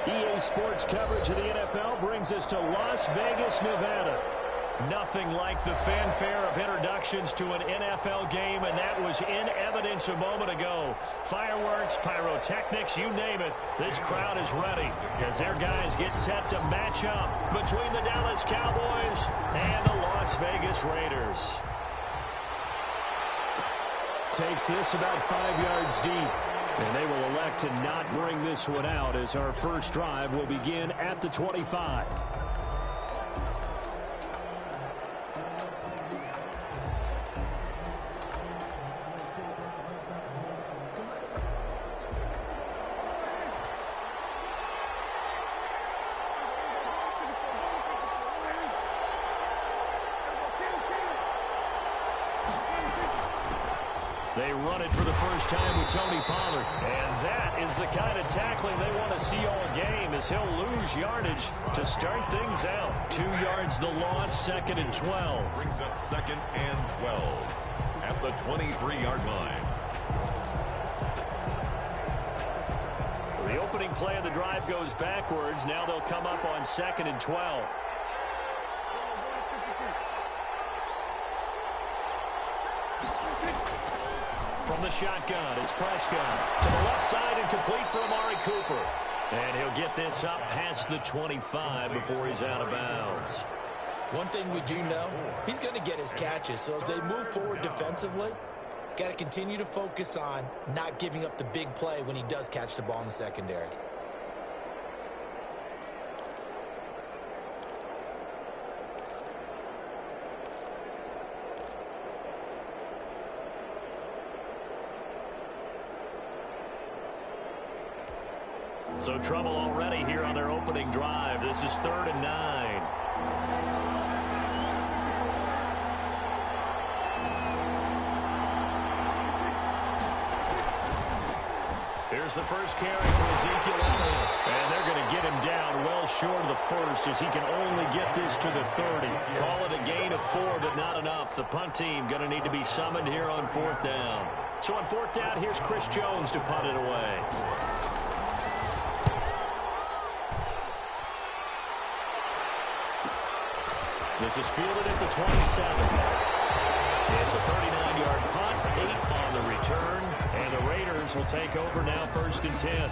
EA Sports coverage of the NFL brings us to Las Vegas, Nevada. Nothing like the fanfare of introductions to an NFL game, and that was in evidence a moment ago. Fireworks, pyrotechnics, you name it. This crowd is ready as their guys get set to match up between the Dallas Cowboys and the Las Vegas Raiders. Takes this about 5 yards deep. And they will elect to not bring this one out as our first drive will begin at the 25. They run it for the first time with Tony Pollard. And that is the kind of tackling they want to see all game as he'll lose yardage to start things out. 2 yards the loss, 2nd and 12. Brings up 2nd and 12 at the 23-yard line. So the opening play of the drive goes backwards. Now they'll come up on 2nd and 12. From the shotgun, it's Prescott to the left side and complete for Amari Cooper. And he'll get this up past the 25 before he's out of bounds. One thing we do know, he's going to get his catches. So as they move forward defensively, got to continue to focus on not giving up the big play when he does catch the ball in the secondary. So trouble already here on their opening drive. This is 3rd and 9. Here's the first carry for Ezekiel Elliott. And they're going to get him down well short of the first as he can only get this to the 30. Call it a gain of 4, but not enough. The punt team going to need to be summoned here on 4th down. So on 4th down, here's Chris Jones to punt it away. This is fielded at the 27. It's a 39-yard punt, 8 on the return, and the Raiders will take over now 1st and 10.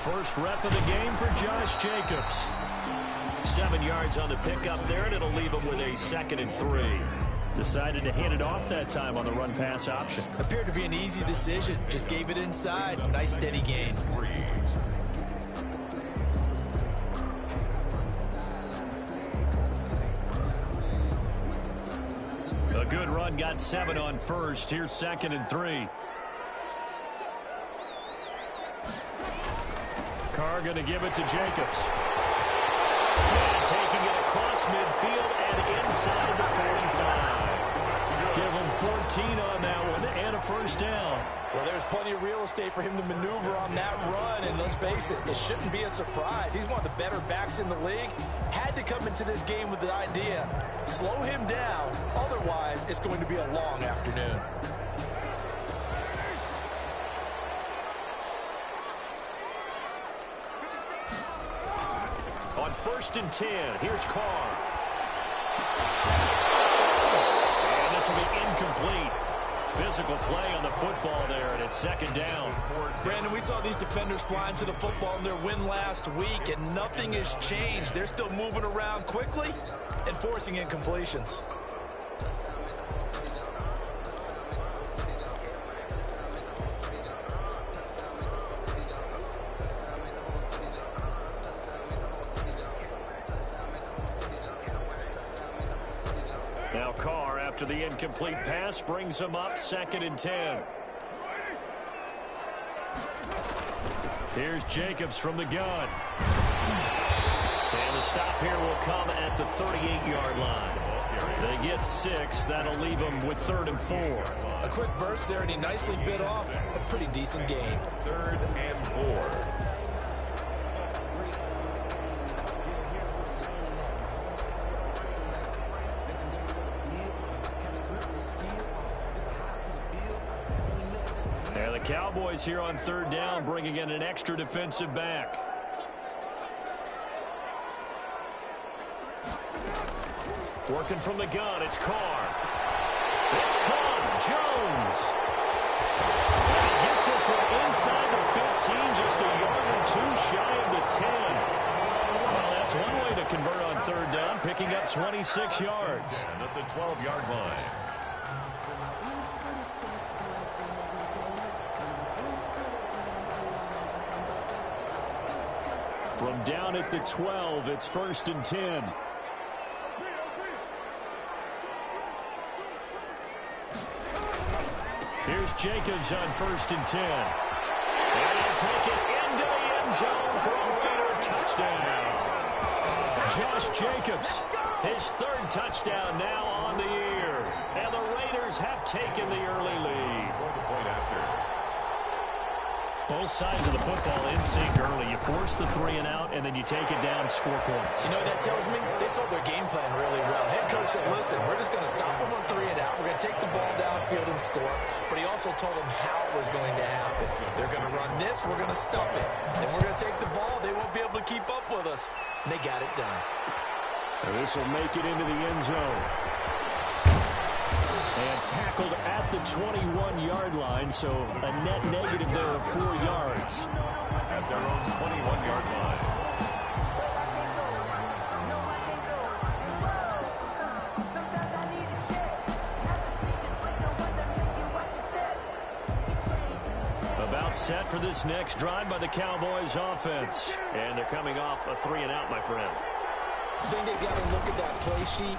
First rep of the game for Josh Jacobs. 7 yards on the pickup there, and it'll leave him with a 2nd and 3. Decided to hand it off that time on the run-pass option. Appeared to be an easy decision. Just gave it inside. Nice steady gain. A good run, got 7 on first. Here's 2nd and 3. Carr going to give it to Jacobs. And taking it across midfield and inside the 45. Give him 14 on that one and a first down. Well, there's plenty of real estate for him to maneuver on that run, and let's face it, it shouldn't be a surprise. He's one of the better backs in the league. Had to come into this game with the idea, slow him down, otherwise it's going to be a long afternoon. On 1st and 10, here's Carr. And this will be incomplete. Physical play on the football there, and it's 2nd down. Brandon, we saw these defenders flying to the football in their win last week, and nothing has changed. They're still moving around quickly and forcing incompletions. Now Carr, after the incomplete pass, brings him up 2nd and 10. Here's Jacobs from the gun. And the stop here will come at the 38-yard line. They get 6. That'll leave them with 3rd and 4. A quick burst there, and he nicely bit off a pretty decent gain. 3rd and 4. And the Cowboys here on 3rd down, bringing in an extra defensive back. Working from the gun, it's Carr. It's Carr. Jones. And he gets us from inside the 15, just a yard or 2 shy of the 10. Well, that's one way to convert on 3rd down, picking up 26 yards. And at the 12-yard line. From down at the 12, it's 1st and 10. Here's Jacobs on 1st and 10. And he'll take it into the end zone for a Raider touchdown. Josh Jacobs, his 3rd touchdown now on the year. And the Raiders have taken the early lead. The point after. Both sides of the football in sync early. You force the 3 and out, and then you take it down, score points. You know what that tells me? They saw their game plan really well. Head coach said, listen, we're just going to stop them on 3 and out. We're going to take the ball downfield and score. But he also told them how it was going to happen. They're going to run this. We're going to stop it. Then we're going to take the ball. They won't be able to keep up with us. And they got it done. This will make it into the end zone. And tackled at the 21-yard line, so a net negative there of 4 yards. At their own 21-yard line. About set for this next drive by the Cowboys offense. And they're coming off a 3 and out, my friend. I think they got to look at that play sheet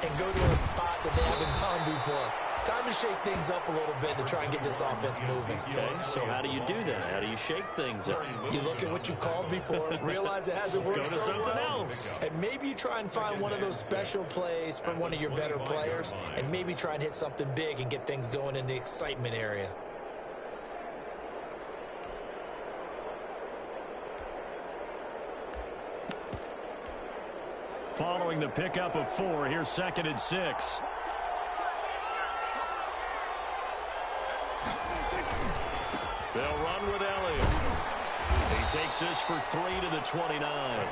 and go to a spot that they haven't gone before. Time to shake things up a little bit to try and get this offense moving. Okay, so how do you do that? How do you shake things up? You look at what you've called before, realize it hasn't worked Go to so something well, else. and maybe you try and find one of those special plays from one of your better players, and maybe try and hit something big and get things going in the excitement area. Following the pickup of 4, here's 2nd and 6. They'll run with Elliott. He takes this for 3 to the 29.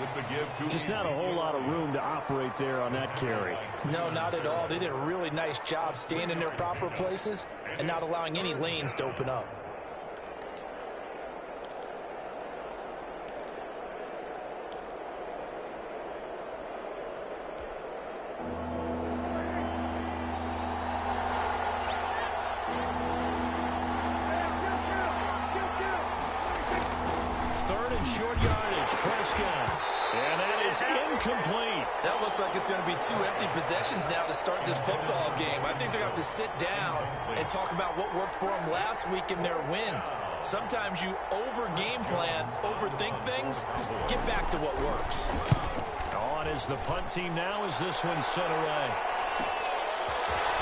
With the give to Just not a whole lot of room to operate there on that carry. No, not at all. They did a really nice job staying in their proper places and not allowing any lanes to open up. Short yardage, Prescott. And that is incomplete. That looks like it's going to be 2 empty possessions now to start this football game. I think they're going to have to sit down and talk about what worked for them last week in their win. Sometimes you over-game plan, overthink things, get back to what works. On is the punt team now as this one's sent away.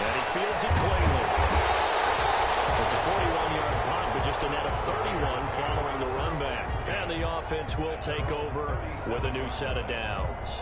And he fields it cleanly. It's a 41-yard punt, but just a net of 31 following the run back. And the offense will take over with a new set of downs.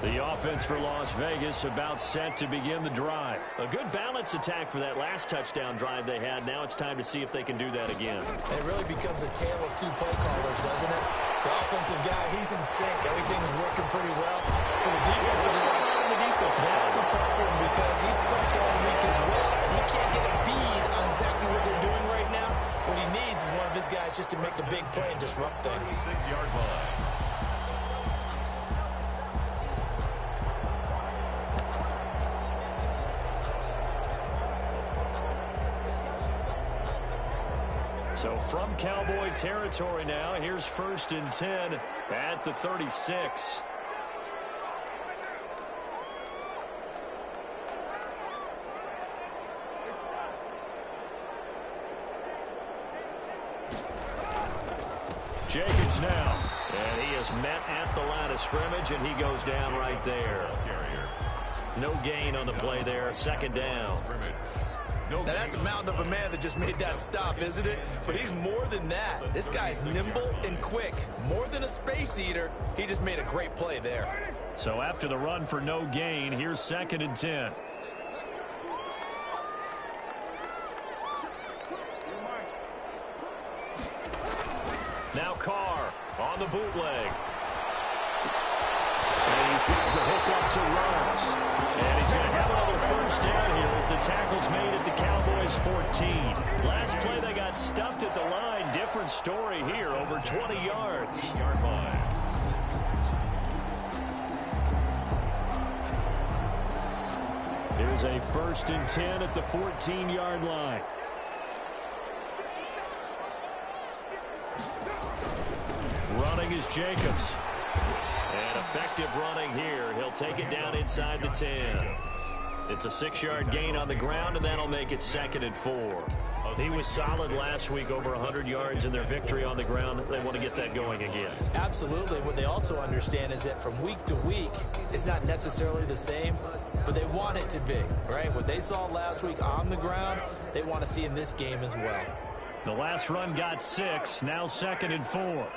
The offense for Las Vegas about set to begin the drive. A good balance attack for that last touchdown drive they had. Now it's time to see if they can do that again. It really becomes a tale of 2 play callers, doesn't it? The offensive guy, he's in sync. Everything is working pretty well. For the defensive side, that's a tough one because he's prepped all week as well, and he can't get a bead on exactly what they're doing right now. What he needs is one of his guys just to make a big play and disrupt things. 6-yard line. So from Cowboy territory now, here's 1st and 10 at the 36. Jacobs now. And he is met at the line of scrimmage, and he goes down right there. No gain on the play there. Second down. Now that's a mountain of a man that just made that stop, isn't it? But he's more than that. This guy's nimble and quick. More than a space eater. He just made a great play there. So after the run for no gain, here's 2nd and 10. Now Carr on the bootleg. And he's got the hook up to Rhodes. And he's going to have another first down here as the tackle's made at the Cowboys 14. Last play they got stuffed at the line. Different story here, over 20 yards. Yard line. Here's a 1st and 10 at the 14-yard line. Running is Jacobs. And effective running here. He'll take it down inside the 10. It's a 6-yard gain on the ground, and that'll make it 2nd and 4. He was solid last week, over 100 yards in their victory on the ground. They want to get that going again. Absolutely. What they also understand is that from week to week, it's not necessarily the same, but they want it to be, right? What they saw last week on the ground, they want to see in this game as well. The last run got 6, now 2nd and 4.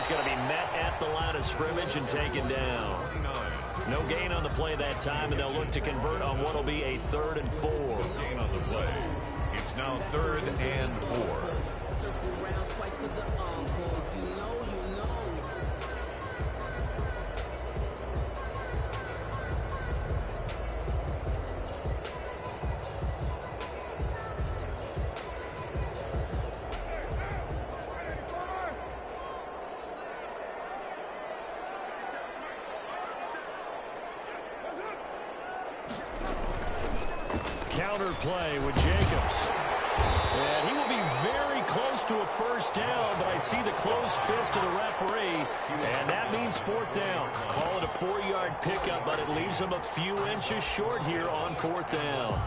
Going to be met at the line of scrimmage and taken down. No gain on the play that time, and they'll look to convert on what will be a 3rd and 4. Gain on the play. It's now 3rd and 4. Circle round twice for the encore. If you know, you know. Counter play with Jacobs. And he will be very close to a first down, but I see the closed fist of the referee, and that means 4th down. Call it a 4-yard pickup, but it leaves him a few inches short here on 4th down.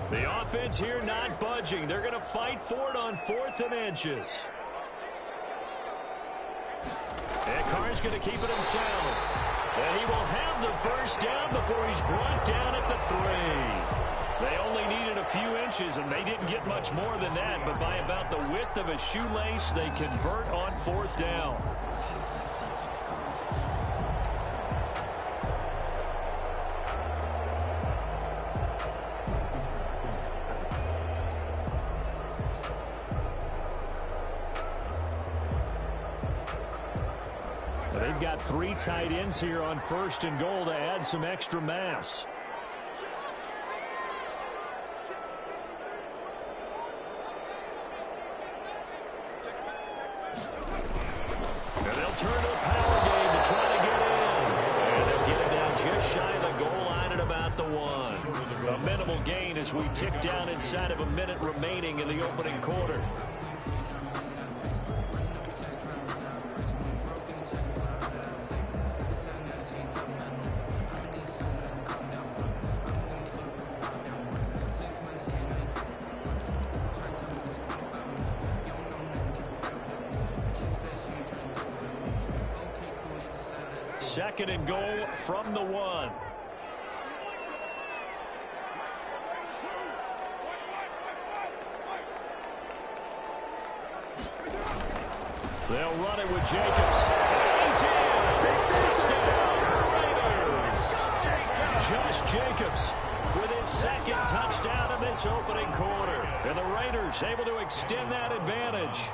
The offense here not budging. They're going to fight for it on 4th and inches. And Carr's going to keep it himself. And he will have the first down before he's brought down at the 3. They only needed a few inches, and they didn't get much more than that. But by about the width of a shoelace, they convert on 4th down. They've got 3 tight ends here on 1st and goal to add some extra mass. And they'll turn to a power game to try to get in. And they'll get it down just shy of the goal line at about the 1. A minimal gain as we tick down inside of a minute remaining in the opening quarter. Second and goal from the 1. They'll run it with Jacobs. He's in. Touchdown, Raiders. Josh Jacobs with his 2nd touchdown in this opening quarter. And the Raiders able to extend that advantage.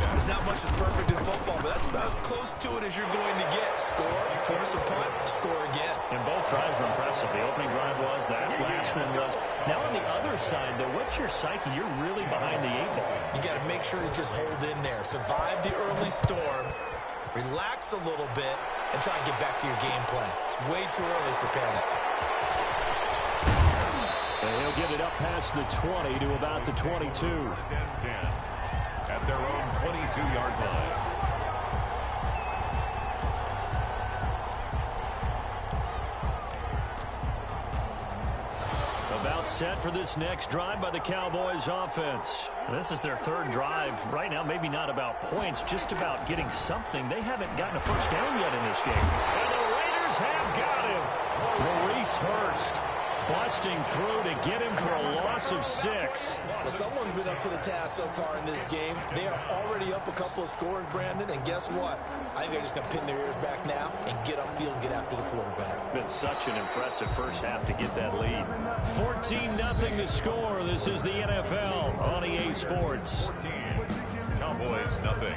There's not much that's perfect in football, but that's about as close to it as you're going to get. Score, force a punt, score again. And both drives were impressive. The opening drive was, that last one was. Now on the other side, though, what's your psyche? You're really behind the 8 ball. You got to make sure you just hold in there. Survive the early storm, relax a little bit, and try and get back to your game plan. It's way too early for panic. And he'll get it up past the 20 to about the 22. 10 at their own 22-yard line. About set for this next drive by the Cowboys offense. This is their third drive. Right now, maybe not about points, just about getting something. They haven't gotten a first down yet in this game. And the Raiders have got him. Maurice Hurst busting through to get him for a loss of 6. Well, someone's been up to the task so far in this game. They are already up a couple of scores, Brandon, and guess what? I think they're just going to pin their ears back now and get upfield and get after the quarterback. Been such an impressive first half to get that lead. 14-0 to score. This is the NFL on EA Sports. 14. Cowboys, nothing.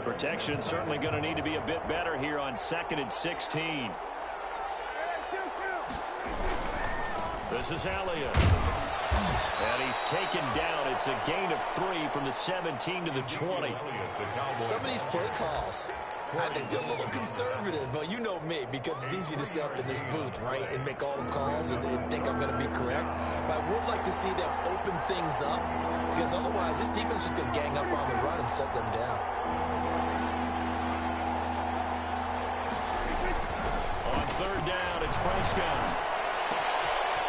Protection certainly going to need to be a bit better here on 2nd and 16. This is Elliott. And he's taken down. It's a gain of 3 from the 17 to the 20. Some of these play calls, I think they're a little conservative, but you know me, because it's easy to sit up in this booth, right, and make all the calls and think I'm going to be correct. But I would like to see them open things up, because otherwise this defense is just going to gang up on the run and shut them down. On 3rd down, it's Prescott.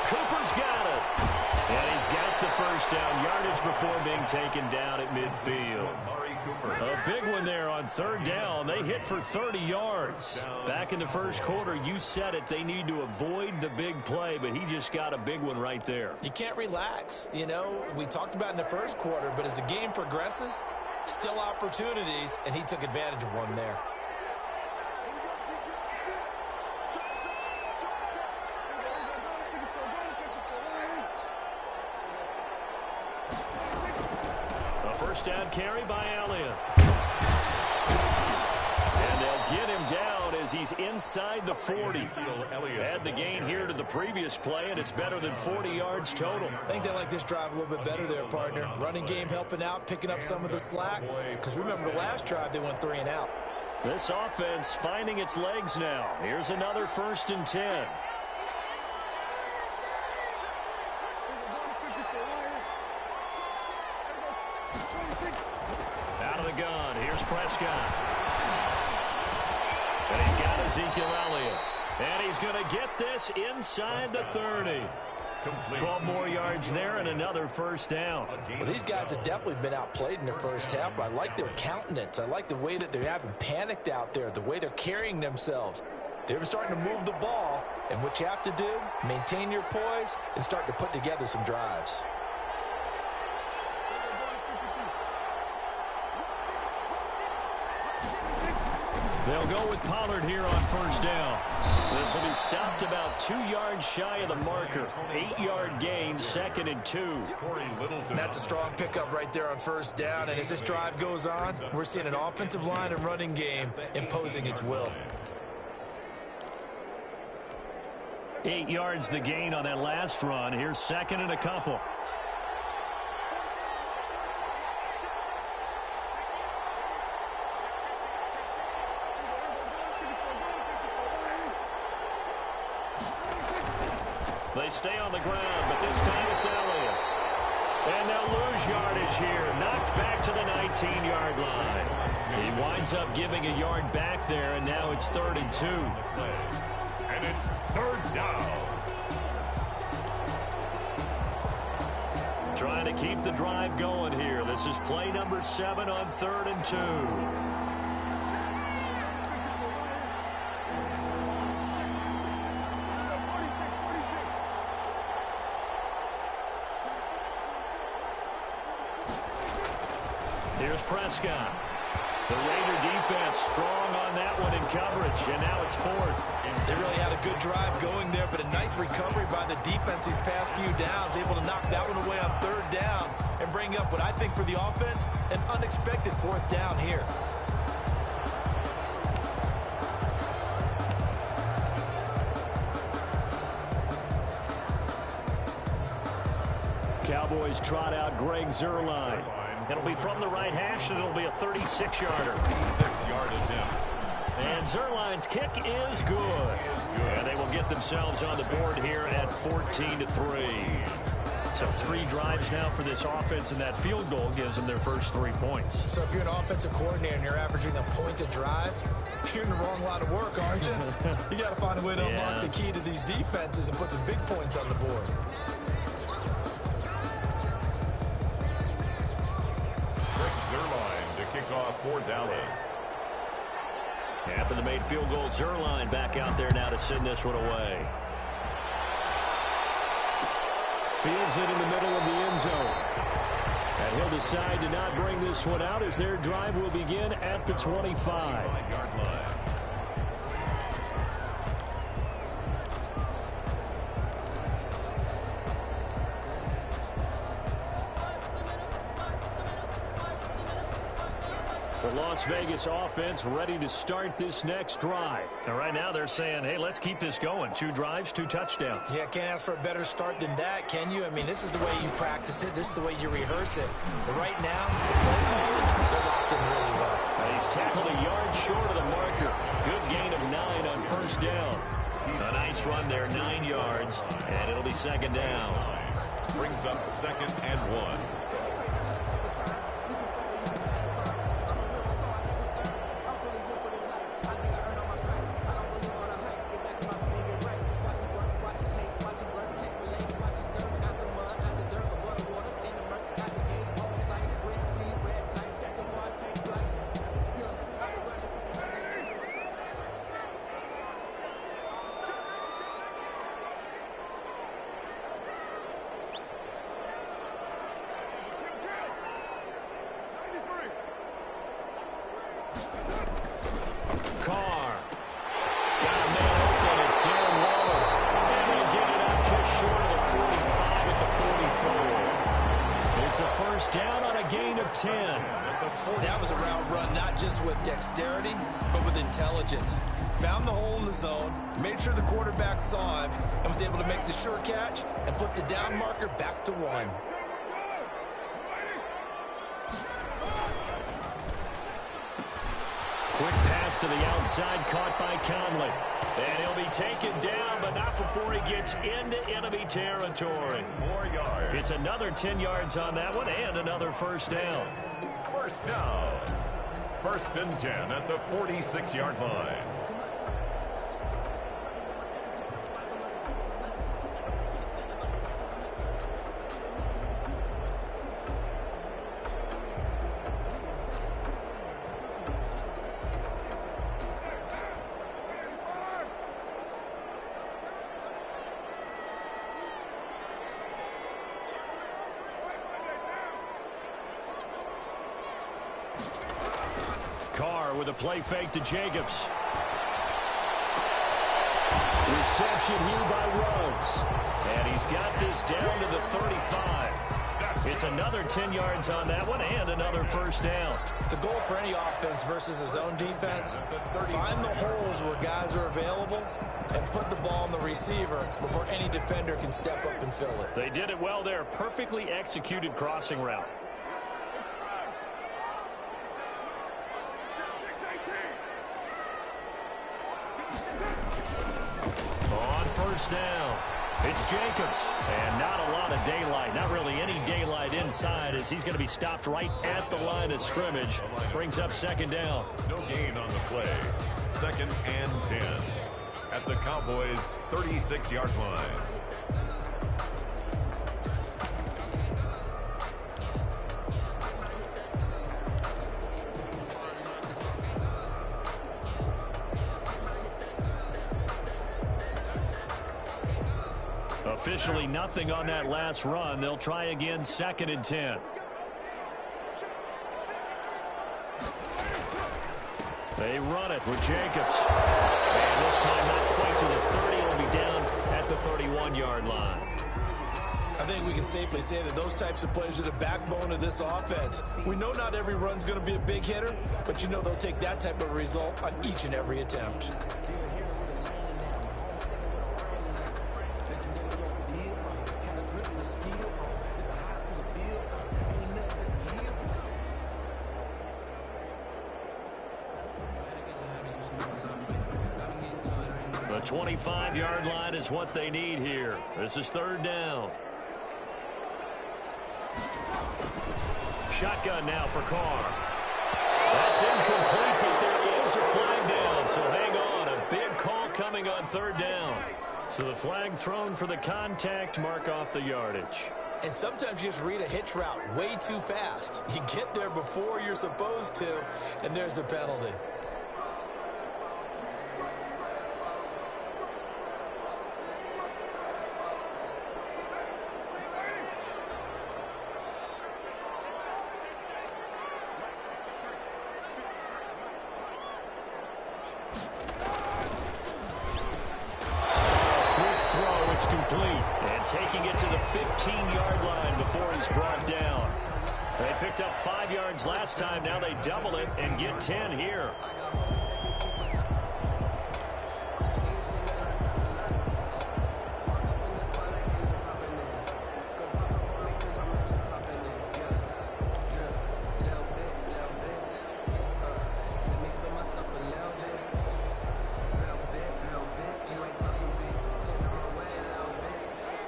Cooper's got it. And he's got the first down. Yardage before being taken down at midfield. A big one there on 3rd down. They hit for 30 yards. Back in the first quarter, you said it. They need to avoid the big play, but he just got a big one right there. You can't relax. You know, we talked about in the first quarter, but as the game progresses, still opportunities, and he took advantage of one there. First down carry by Elliott. And they'll get him down as he's inside the 40. Add the gain here to the previous play, and it's better than 40 yards total. I think they like this drive a little bit better there, partner. Running game helping out, picking up some of the slack. Because remember, the last drive, they went 3 and out. This offense finding its legs now. Here's another 1st and 10. Out of the gun, here's Prescott. And he's got Ezekiel Elliott. And he's going to get this inside the 30. 12 more yards there and another first down. Well, these guys have definitely been outplayed in the first half, but I like their countenance. I like the way that they haven't panicked out there, the way they're carrying themselves. They're starting to move the ball, and what you have to do, maintain your poise and start to put together some drives. They'll go with Pollard here on 1st down. This will be stopped about 2 yards shy of the marker. 8-yard gain, 2nd and 2. And that's a strong pickup right there on 1st down. And as this drive goes on, we're seeing an offensive line and running game imposing its will. 8 yards the gain on that last run. Here's 2nd and a couple. They stay on the ground, but this time it's Elliott. And they'll lose yardage here. Knocked back to the 19-yard line. He winds up giving a yard back there, and now it's 3rd and 2. And it's 3rd down. Trying to keep the drive going here. This is play number 7 on 3rd and 2. Here's Prescott. The Raider defense strong on that one in coverage, and now it's 4th. They really had a good drive going there, but a nice recovery by the defense these past few downs, able to knock that one away on 3rd down and bring up what I think for the offense, an unexpected 4th down here. Cowboys trot out Greg Zuerlein. It'll be from the right hash, and it'll be a 36-yarder. 6-yard attempt. And Zuerlein's kick is good. And they will get themselves on the board here at 14-3. So 3 drives now for this offense, and that field goal gives them their first 3 points. So if you're an offensive coordinator and you're averaging a point a drive, you're in the wrong line of work, aren't you? You got to find a way to unlock the key to these defenses and put some big points on the board. Zuerlein to kick off for Dallas. After the made field goal, Zuerlein back out there now to send this one away. Fields it in the middle of the end zone. And he'll decide to not bring this one out as their drive will begin at the 25. Line. The Las Vegas offense ready to start this next drive. And right now they're saying, hey, let's keep this going. 2 drives, 2 touchdowns. Yeah, can't ask for a better start than that, can you? I mean, this is the way you practice it. This is the way you rehearse it. But right now, the play calling, they're locked in really well. He's tackled a yard short of the marker. Good gain of 9 on 1st down. A nice run there, 9 yards, and it'll be 2nd down. Brings up 2nd and 1. That was a route run, not just with dexterity, but with intelligence. Found the hole in the zone, made sure the quarterback saw him, and was able to make the sure catch and flip the down marker back to 1. Quick pass to the outside, caught by Conley. And he'll be taken down, but not before he gets into enemy territory. 4 yards. It's another 10 yards on that one and another 1st down. 1st down. 1st and 10 at the 46-yard line. Carr with a play fake to Jacobs. Reception here by Ruggs. And he's got this down to the 35. It's another 10 yards on that one and another 1st down. The goal for any offense versus his own defense, find the holes where guys are available and put the ball on the receiver before any defender can step up and fill it. They did it well there. Perfectly executed crossing route. On 1st down. It's Jacobs, and not a lot of daylight, not really any daylight inside, as he's going to be stopped right at the line of scrimmage. Brings up second down. No gain on the play. 2nd and 10 at the Cowboys' 36-yard line. Officially nothing on that last run. They'll try again, 2nd and 10. They run it with Jacobs. And this time not quite to the 30. It'll be down at the 31-yard line. I think we can safely say that those types of plays are the backbone of this offense. We know not every run's going to be a big hitter, but you know they'll take that type of result on each and every attempt. The 25-yard line is what they need here. This is 3rd down. Shotgun now for Carr. That's incomplete, but there is a flag down, so hang on. A big call coming on 3rd down. So the flag thrown for the contact, mark off the yardage. And sometimes you just read a hitch route way too fast. You get there before you're supposed to, and there's the penalty. It's complete, and taking it to the 15-yard line before he's brought down. They picked up 5 yards last time. Now they double it and get 10 here.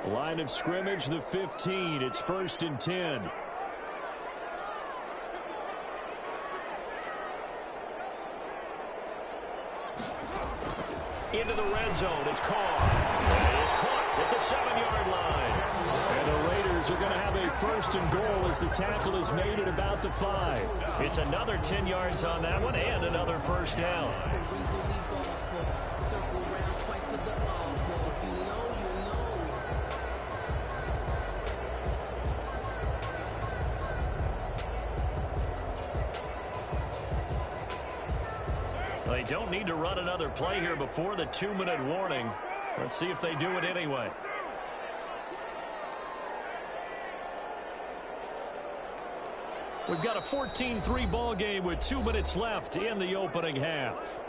Line of scrimmage, the 15. It's 1st and 10. Into the red zone. It's Carr. And it's caught at the 7-yard line. And the Raiders are going to have a 1st and goal as the tackle is made at about the 5. It's another 10 yards on that one and another 1st down. They don't need to run another play here before the 2-minute warning. Let's see if they do it anyway. We've got a 14-3 ball game with 2 minutes left in the opening half.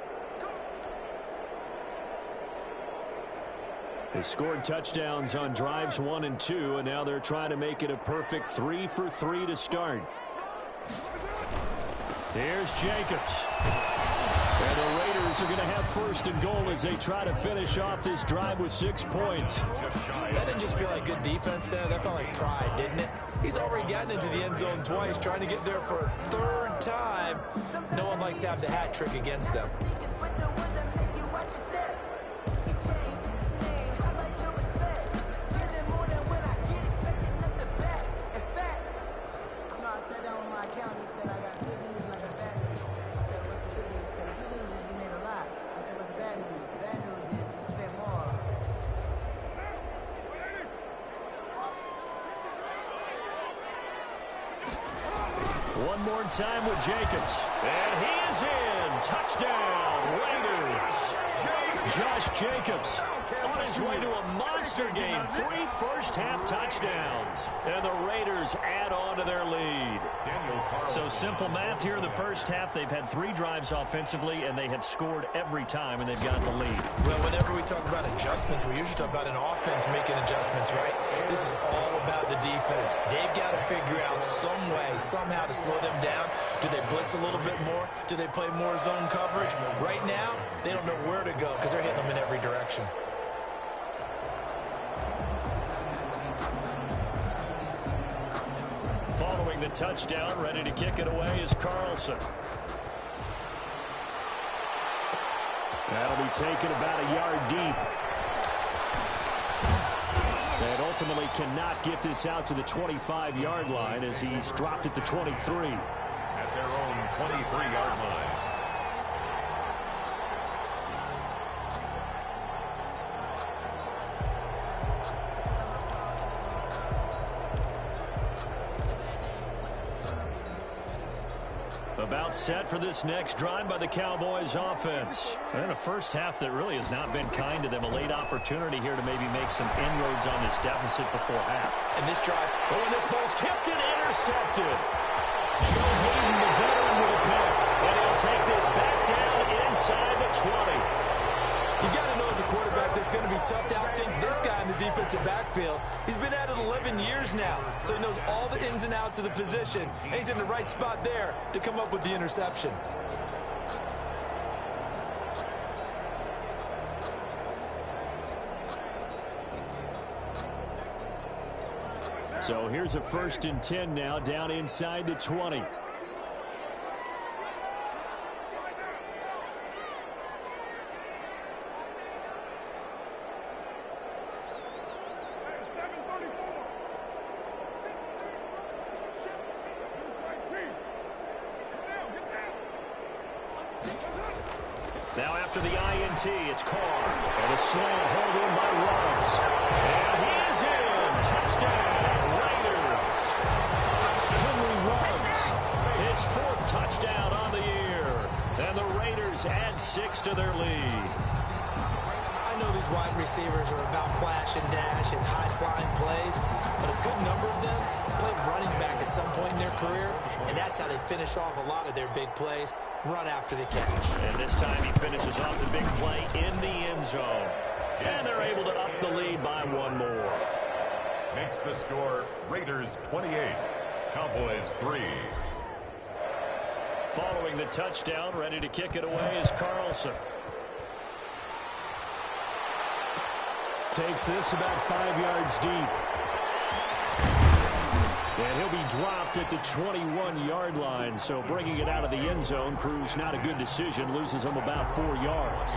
They scored touchdowns on drives 1 and 2, and now they're trying to make it a perfect 3 for 3 to start. Here's Jacobs. And the Raiders are going to have 1st and goal as they try to finish off this drive with 6 points. That didn't just feel like good defense there. That felt like pride, didn't it? He's already gotten into the end zone twice, trying to get there for a 3rd time. No one likes to have the hat trick against them. One more time with Jacobs. And he is in. Touchdown, Raiders. Josh Jacobs on his way to a monster game. 3 first-half touchdowns. And the Raiders add on to their lead. So simple math here in the first half. They've had 3 drives offensively, and they have scored every time, and they've got the lead. Well, whenever we talk about adjustments, we usually talk about an offense making adjustments, right? This is all about the defense. They've got to figure out some way, somehow to slow them down. Do they blitz a little bit more? Do they play more zone coverage? Right now, they don't know where to go because they're hitting them in every direction. Following the touchdown, ready to kick it away is Carlson. That'll be taken about a yard deep. And ultimately cannot get this out to the 25-yard line as he's dropped at the 23. At their own 23-yard line. About set for this next drive by the Cowboys offense. And a first half that really has not been kind to them. A late opportunity here to maybe make some inroads on this deficit before half. And this drive. Oh, and this ball's tipped and intercepted. Joe Hayden, the veteran, with a pick. And he'll take this back down inside the 20. You got to know as a quarterback that's going to be tough to outthink this guy in the defensive backfield. He's been at it 11 years now, so he knows all the ins and outs of the position, and he's in the right spot there to come up with the interception. So here's a 1st and 10 now, down inside the 20. Now after the INT, it's Carr. And a slant held in by Ruggs. And he is in. Touchdown, Raiders. Henry Ruggs, his 4th touchdown on the year. And the Raiders add 6 to their lead. I know these wide receivers are about flash and dash and high-flying plays, but a good number of them played running back at some point in their career, and that's how they finish off a lot of their big plays, run after the catch. And this time he finishes off the big play in the end zone. And they're able to up the lead by 1 more. Makes the score Raiders 28, Cowboys 3. Following the touchdown, ready to kick it away is Carlson. Takes this about 5 yards deep. And he'll be dropped at the 21-yard line. So bringing it out of the end zone proves not a good decision. Loses him about 4 yards.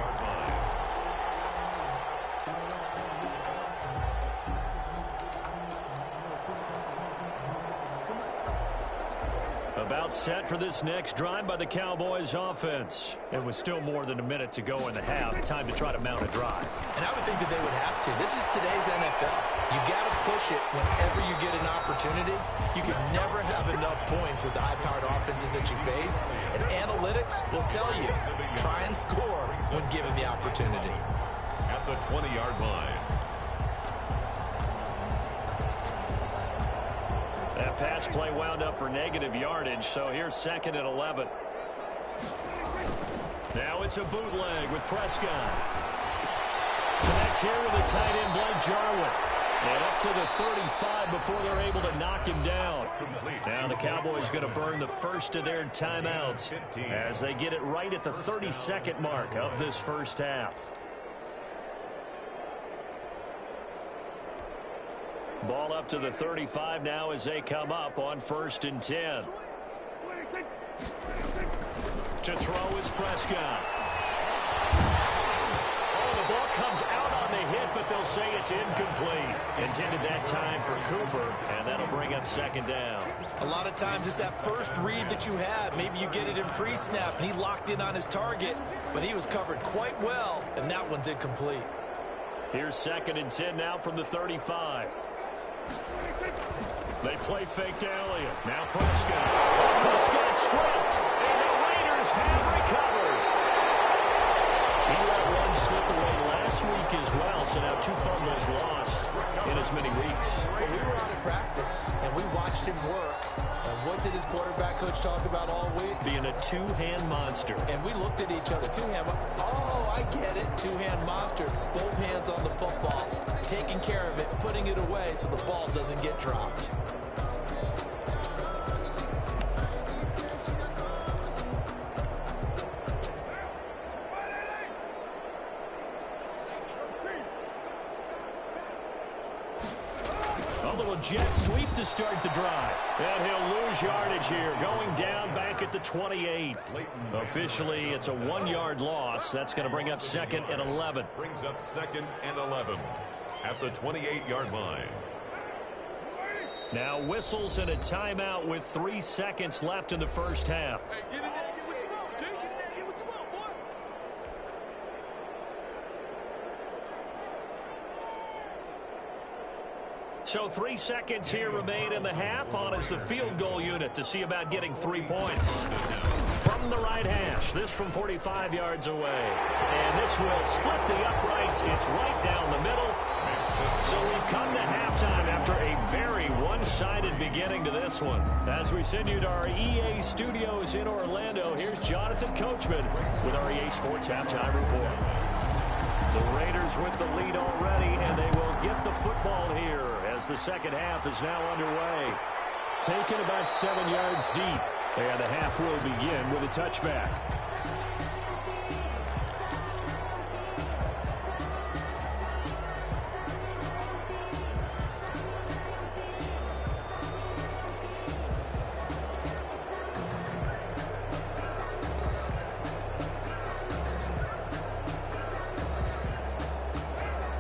About set for this next drive by the Cowboys offense. And with still more than a minute to go in the half, time to try to mount a drive. And I would think that they would have to. This is today's NFL. You got to push it whenever you get an opportunity. You can never have enough points with the high-powered offenses that you face. And analytics will tell you, try and score when given the opportunity. At the 20-yard line. That pass play wound up for negative yardage, so here's 2nd and 11. Now it's a bootleg with Prescott. Connects here with the tight end, Blake Jarwin. And up to the 35 before they're able to knock him down. Now the Cowboys going to burn the first of their timeouts as they get it right at the 32nd mark of this first half. Ball up to the 35 now as they come up on 1st and 10. To throw is Prescott. Oh, the ball comes out on the hit, but they'll say it's incomplete. Intended that time for Cooper, and that'll bring up 2nd down. A lot of times it's that first read that you have. Maybe you get it in pre-snap, and he locked in on his target, but he was covered quite well, and that one's incomplete. Here's 2nd and 10 now from the 35. They play fake to Elliott. Now Prescott. Prescott stripped. And the Raiders have recovered. He let one slip away last week as well. So now 2 fumbles lost in as many weeks. Well, we were out of practice, and we watched him work. And what did his quarterback coach talk about all week? Being a 2-hand monster. And we looked at each other. 2-hand. Oh, I get it. 2-hand monster. Both hands on the football. Taking care of it, putting it away so the ball doesn't get dropped. little jet sweep to start the drive. And he'll lose yardage here, going down back at the 28. Officially, it's a 1-yard loss. That's going to bring up 2nd and 11. Brings up 2nd and 11 at the 28-yard line. Now whistles and a timeout with 3 seconds left in the first half. Hey, get in there, get what you want, dude. Get in there, get what you want, boy. So 3 seconds here remain in the half. On is the field goal unit to see about getting 3 points. From the right hash, this from 45 yards away. And this will split the uprights. It's right down the middle. So we've come to halftime after a very one-sided beginning to this one. As we send you to our EA studios in Orlando, here's Jonathan Coachman with our EA Sports Halftime Report. The Raiders with the lead already, and they will get the football here as the second half is now underway. Taken about 7 yards deep, and the half will begin with a touchback.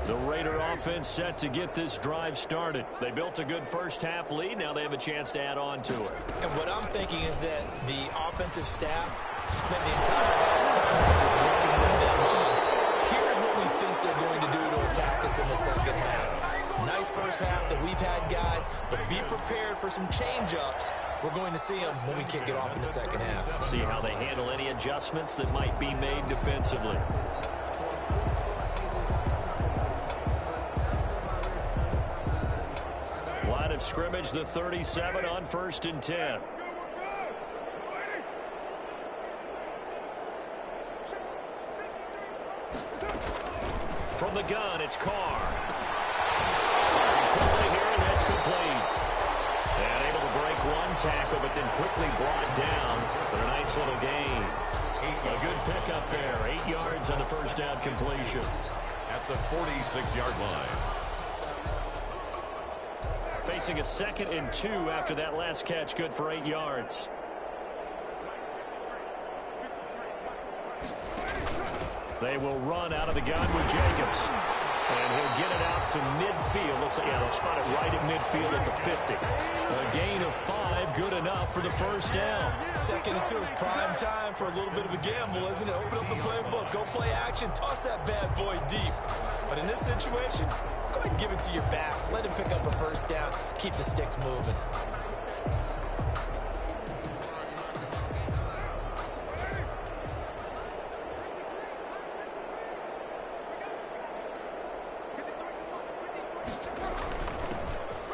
The Raider offense set to get this drive started. They built a good first half lead. Now they have a chance to add on to it. And what I'm thinking is that the offensive staff spent the entire halftime just working with them on, here's what we think they're going to do to attack us in the second half. Nice first half that we've had, guys, but be prepared for some change-ups. We're going to see them when we kick it off in the second half. See how they handle any adjustments that might be made defensively. Line of scrimmage, the 37 on 1st and 10. From the gun, it's Carr. Firing quickly here, and that's complete. And able to break one tackle, but then quickly brought down for a nice little gain. A good pickup there. 8 yards on the first down completion. At the 46-yard line. Facing a 2nd and 2 after that last catch, good for 8 yards. They will run out of the gun with Jacobs. And he'll get it out to midfield. Looks like, yeah, they'll spot it right at midfield at the 50. A gain of 5, good enough for the first down. 2nd and 2 is prime time for a little bit of a gamble, isn't it? Open up the playbook, go play action, toss that bad boy deep. But in this situation, go ahead and give it to your back. Let him pick up a first down. Keep the sticks moving.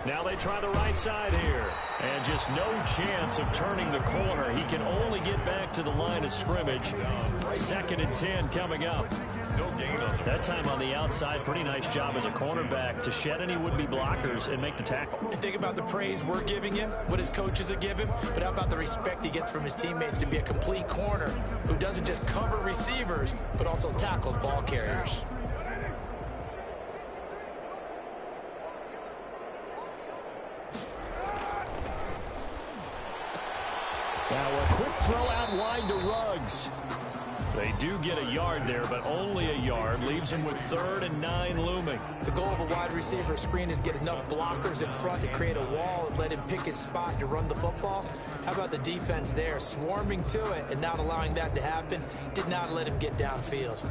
Now they try the right side here. And just no chance of turning the corner. He can only get back to the line of scrimmage. 2nd and 10 coming up. No gain on that time on the outside. Pretty nice job as a cornerback to shed any would-be blockers and make the tackle. And think about the praise we're giving him, what his coaches are giving, but how about the respect he gets from his teammates to be a complete corner who doesn't just cover receivers, but also tackles ball carriers. Now a quick throw out wide to Ruggs. They do get a yard there, but only a yard. Leaves him with 3rd and 9 looming. The goal of a wide receiver screen is get enough blockers in front to create a wall and let him pick his spot to run the football. How about the defense there, swarming to it and not allowing that to happen? Did not let him get downfield.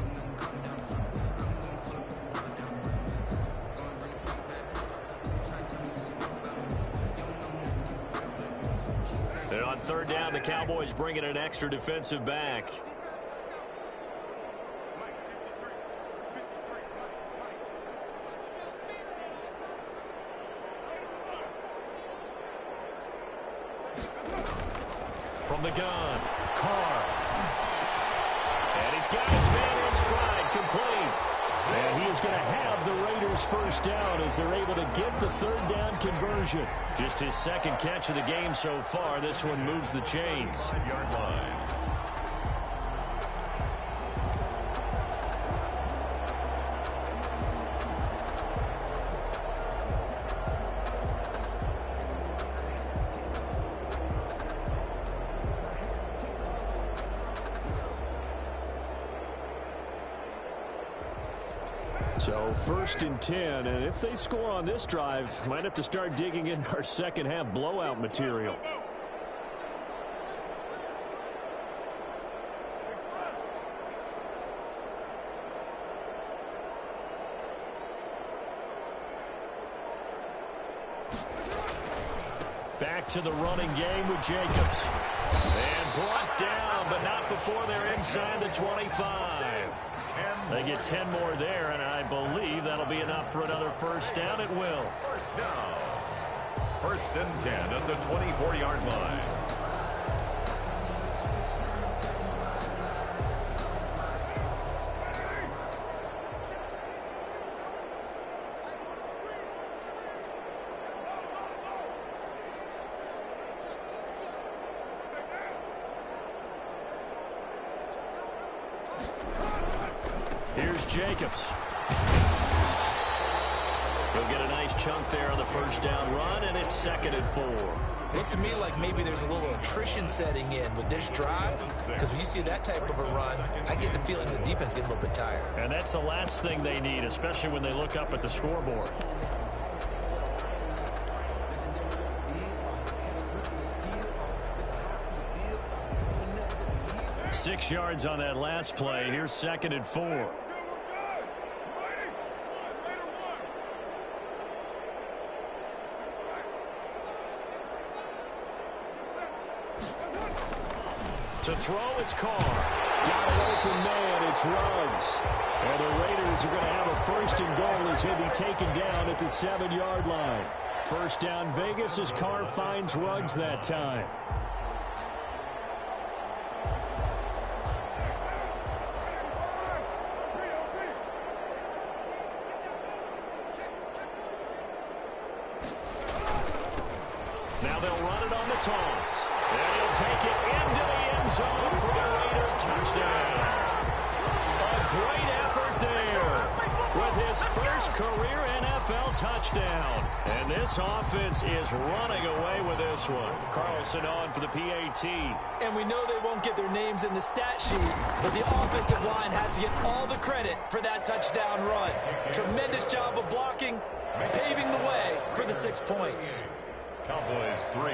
And on 3rd down, the Cowboys bring in an extra defensive back. From the gun, Carr. And he's got his man in stride, complete. And he is going to have the Raiders first down as they're able to get the 3rd down conversion. Just his 2nd catch of the game so far. This one moves the chains. 5-yard line. So 1st and 10, and if they score on this drive, might have to start digging in our second half blowout material. Back to the running game with Jacobs. And brought down, but not before they're inside the 25. They get 10 more there, and I believe that'll be enough for another first down. It will. First down. 1st and 10 at the 24-yard line. Here's Jacobs. He'll get a nice chunk there on the first down run, and it's 2nd and 4. Looks to me like maybe there's a little attrition setting in with this drive, because when you see that type of a run, I get the feeling the defense getting a little bit tired. And that's the last thing they need, especially when they look up at the scoreboard. Six yards on that last play. Here's 2nd and 4. To throw, it's Carr. Got an open man, it's Ruggs. And the Raiders are going to have a 1st and goal as he'll be taken down at the 7-yard line. First down Vegas as Carr finds Ruggs that time. Now they'll run it on the toss. And he'll take it into the end zone for a Raider touchdown. A great effort there with his first career NFL touchdown. And this offense is running away with this one. Carlson on for the PAT. And we know they won't get their names in the stat sheet, but the offensive line has to get all the credit for that touchdown run. Tremendous job of blocking, paving the way for the 6 points. Cowboys 3.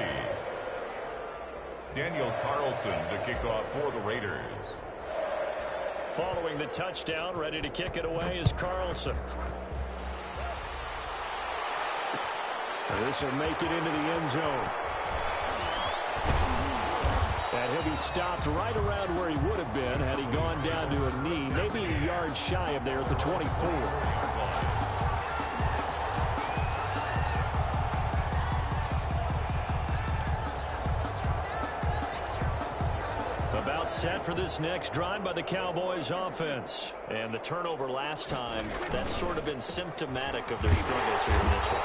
Daniel Carlson to kick off for the Raiders. Following the touchdown, ready to kick it away is Carlson. And this will make it into the end zone. And he'll be stopped right around where he would have been had he gone down to a knee, maybe a yard shy of there at the 24. About set for this next drive by the Cowboys offense. And the turnover last time, that's sort of been symptomatic of their struggles here in this one.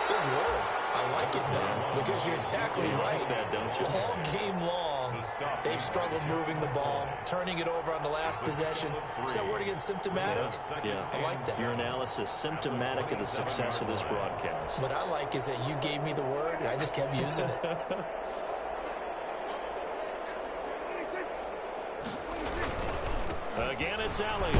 Good word. I like it, though, because you're exactly right. Like that, don't you? All game long, they've struggled moving the ball, turning it over on the last possession. Is that word again, symptomatic? Yeah. I like that. Your analysis, symptomatic of the success of this broadcast. What I like is that you gave me the word, and I just kept using it. Again, it's Elliott.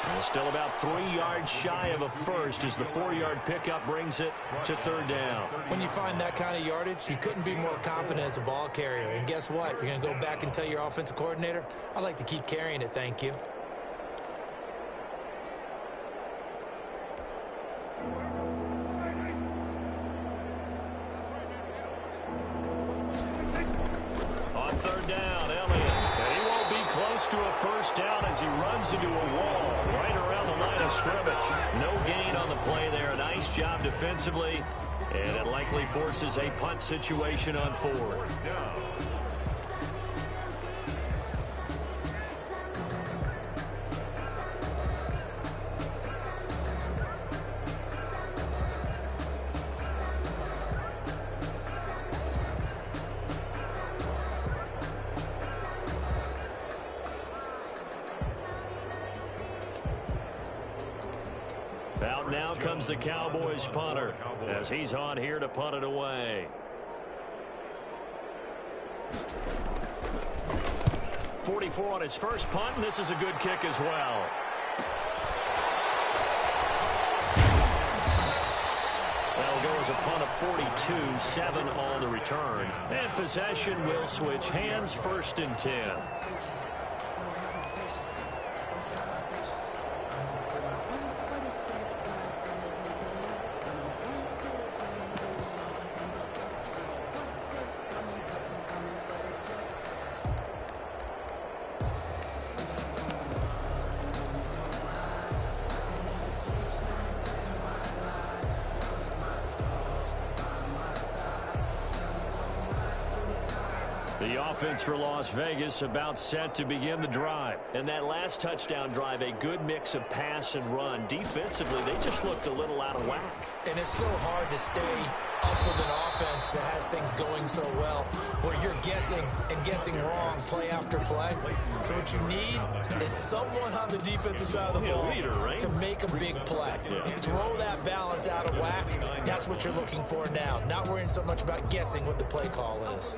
And still about 3 yards shy of a first as the 4-yard pickup brings it to 3rd down. When you find that kind of yardage, you couldn't be more confident as a ball carrier. And guess what? You're going to go back and tell your offensive coordinator, I'd like to keep carrying it, thank you. On 3rd down, Elliott. And he won't be close to a first down as he runs into a wall right around the line of scrimmage. No gain on the play there. A nice job defensively. And it likely forces a punt situation on 4th. Out now comes the Cowboys punter as he's on here to punt it away. .44 on his first punt, and this is a good kick as well. That'll go as a punt of 42, 7 on the return. And possession will switch hands, 1st and 10. The offense for Las Vegas about set to begin the drive. And that last touchdown drive, a good mix of pass and run. Defensively, they just looked a little out of whack. And it's so hard to stay up with an offense that has things going so well, where you're guessing and guessing wrong play after play. So what you need is someone on the defensive side of the ball to make a big play. Throw that balance out of whack. That's what you're looking for now. Not worrying so much about guessing what the play call is.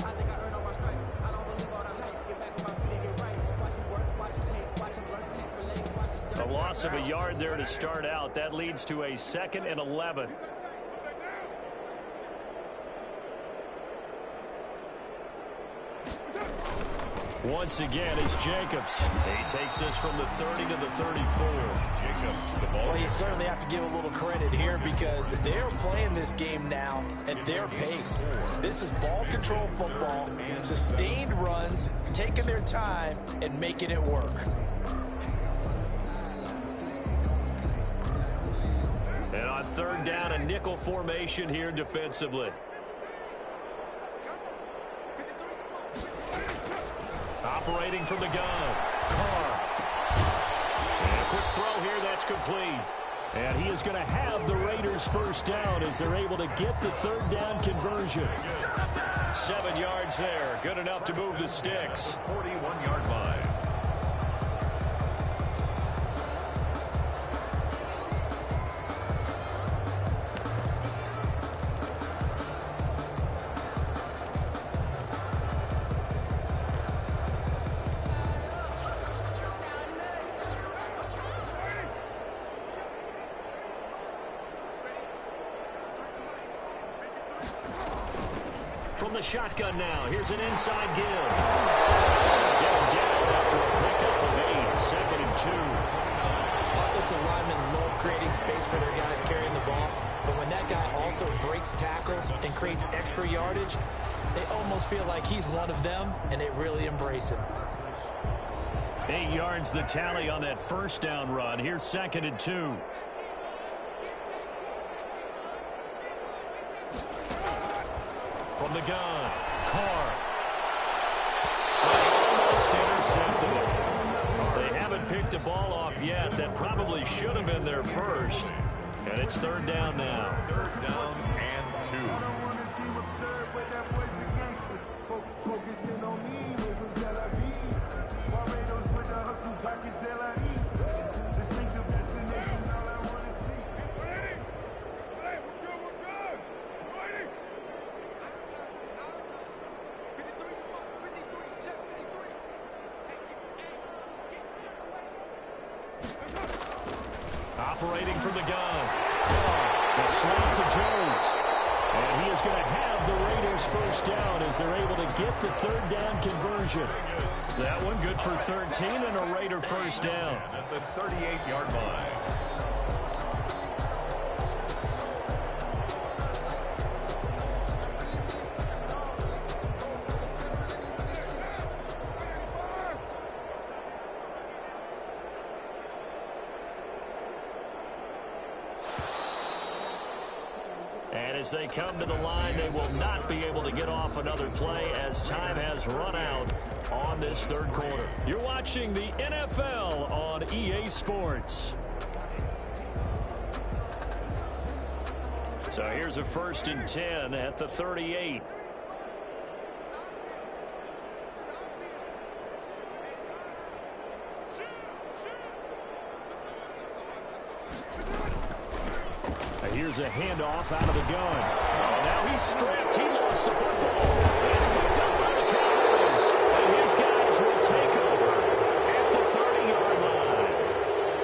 I think I earned all my stripes. I don't believe all the hype. Get back on my feet and get right. Watch him work, watch him hate, watch him learn, can't relate, watch his dirt. A loss of a yard there to start out. That leads to a 2nd and 11. Once again, it's Jacobs. He takes us from the 30 to the 34. Jacobs, the ball. Well, you certainly have to give a little credit here because they're playing this game now at their pace. This is ball control football, sustained runs, taking their time and making it work. And on 3rd down, a nickel formation here defensively. Operating from the gun, Carr. And a quick throw here, that's complete. And he is going to have the Raiders 1st down as they're able to get the 3rd down conversion. 7 yards there, good enough to move the sticks. 41-yard line. From the shotgun now, here's an inside give. Get him down after a pickup of 8, 2nd and 2. Offensive linemen love creating space for their guys carrying the ball, but when that guy also breaks tackles and creates extra yardage, they almost feel like he's one of them, and they really embrace him. 8 yards the tally on that 1st down run. Here's 2nd and 2. From the gun, Carr. Almost intercepted it. They haven't picked a ball off yet. That probably should have been their first. And it's 3rd down now. 3rd down and 2. Operating from the gun. The slot to Jones. And he is going to have the Raiders 1st down as they're able to get the 3rd down conversion. That one good for 13 and a Raider 1st down. At the 38-yard line. And as they come to the line, they will not be able to get off another play as time has run out on this 3rd quarter. You're watching the NFL on EA Sports. So here's a 1st and 10 at the 38. Here's a handoff out of the gun. Now he's stripped. He lost the football. It's picked up by the Cowboys. And his guys will take over at the 30-yard line.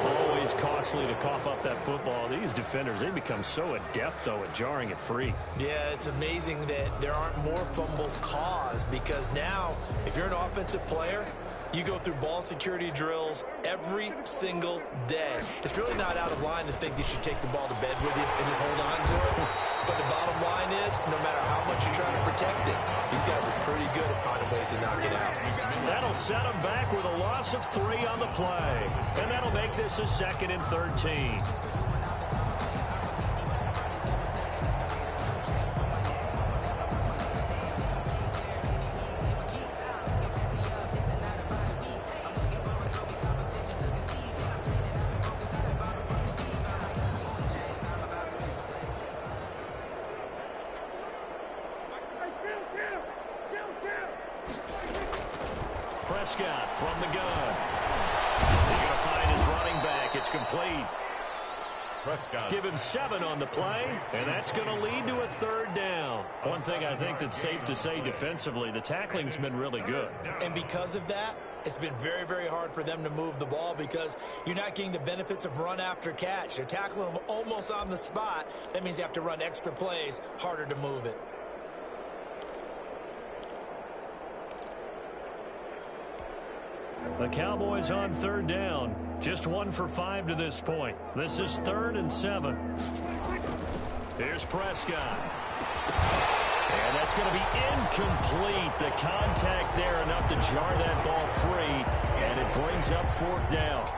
Always caution. costly to cough up that football. These defenders, they become so adept, though, at jarring it free. Yeah, it's amazing that there aren't more fumbles caused, because now, if you're an offensive player, you go through ball security drills every single day. It's really not out of line to think that you take the ball to bed with you and just hold on to it. But the bottom line is, no matter how much you're trying to protect it, these guys are pretty good at finding ways to knock it out. That'll set them back with a loss of 3 on the play. And that'll make this a 2nd and 13. Prescott from the gun. He's going to find his running back. It's complete. Prescott. Give him 7 on the play, and that's going to lead to a 3rd down. One thing I think that's safe to say defensively, the tackling's been really good. And because of that, it's been very, very hard for them to move the ball, because you're not getting the benefits of run after catch. They're tackling them almost on the spot. That means you have to run extra plays, harder to move it. The Cowboys on 3rd down. Just 1 for 5 to this point. This is 3rd and 7. Here's Prescott. And that's going to be incomplete. The contact there enough to jar that ball free. And it brings up 4th down.